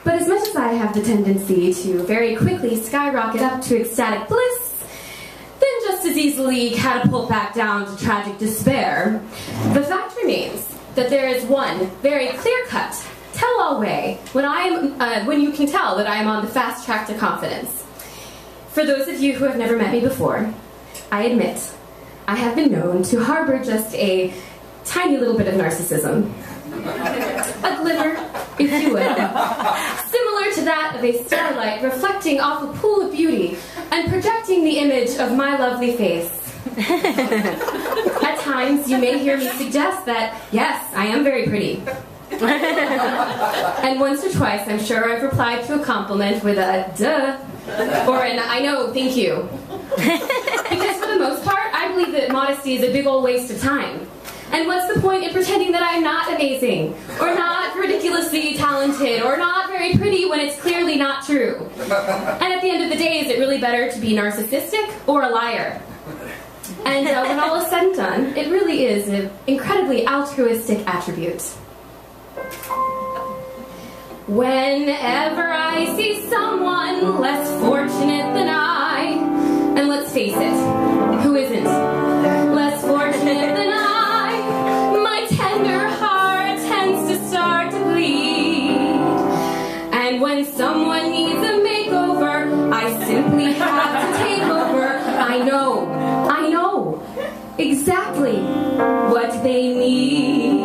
But as much as I have the tendency to very quickly skyrocket up to ecstatic bliss, then just as easily catapult back down to tragic despair, the fact remains that there is one very clear-cut, tell-all way when you can tell that I am on the fast track to confidence. For those of you who have never met me before, I admit I have been known to harbor just a tiny little bit of narcissism. A glimmer, if you will, similar to that of a starlight reflecting off a pool of beauty and projecting the image of my lovely face. At times, you may hear me suggest that, yes, I am very pretty. And once or twice, I'm sure I've replied to a compliment with a duh, or an I know, thank you. Because for the most part, I believe that modesty is a big old waste of time. And what's the point in pretending that I'm not amazing, or not ridiculously talented, or not very pretty when it's clearly not true? And at the end of the day, is it really better to be narcissistic or a liar? And when all is said and done, it really is an incredibly altruistic attribute. Whenever I see someone less fortunate than I, and let's face it, who isn't less fortunate than I, my tender heart tends to start to bleed. And when someone needs a makeover, I simply have to take over. I know exactly what they need.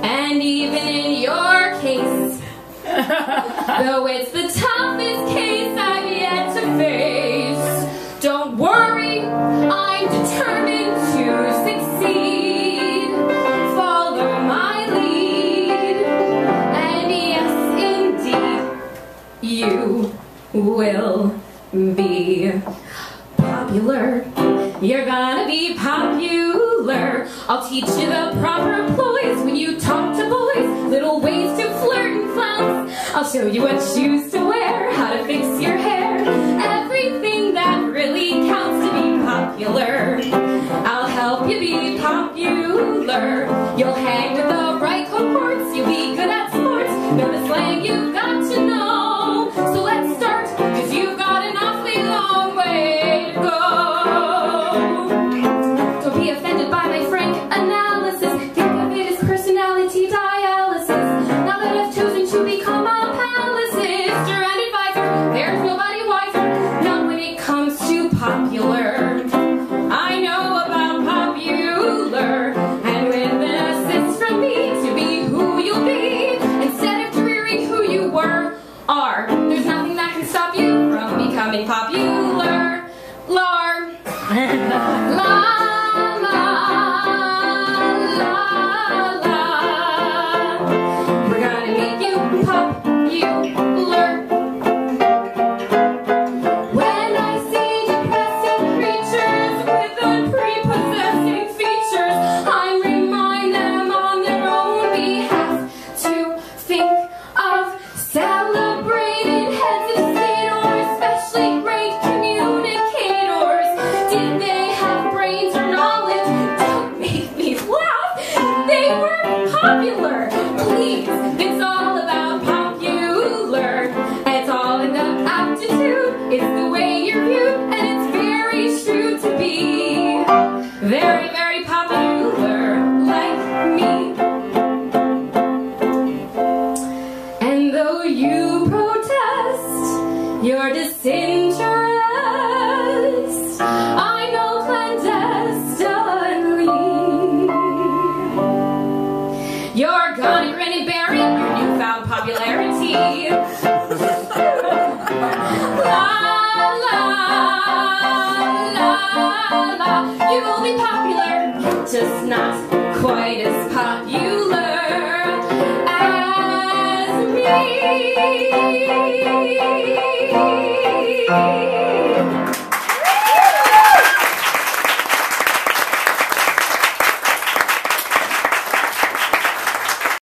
And even in your case, though it's the toughest case I've yet to face, don't worry, I'm determined to succeed. Follow my lead, and yes, indeed, you will be popular. You're gonna be popular. I'll teach you the proper ploys when you talk to boys, little ways to flirt and flounce. I'll show you what shoes to wear, how to fix your hair, everything that really counts to be popular. I'll help you be popular. You'll hang with the right cohorts, you'll be good at sports, know the slang you've got to know. So let's start, cause you've got an awfully long way to go. Don't be offended by my frank analysis. Think of it as personality dialysis. Now that I've chosen to become a publicist or an advisor, there's nobody wiser. Not when it comes to popular. I know about popular, and with an assist from me to be who you'll be, instead of dreary who you were, are. There's nothing that can stop you from becoming popular. Lar. La, la, la, la. We're gonna make you popular. When I see depressing creatures with unprepossessing features, I remind them on their own behalf to think of celebrated heads of state or especially great communicators. Did they have brains or knowledge? Don't make me laugh. They were popular. Please, it's all about popular. It's all in the aptitude. It's the way you're viewed, and it's very true to be very, very popular, like me. And though you protest your disinterest, I know clandestinely you're gonna grin and bear it, your newfound popularity. La, la, la, la. You will be popular, just not quite as popular as me.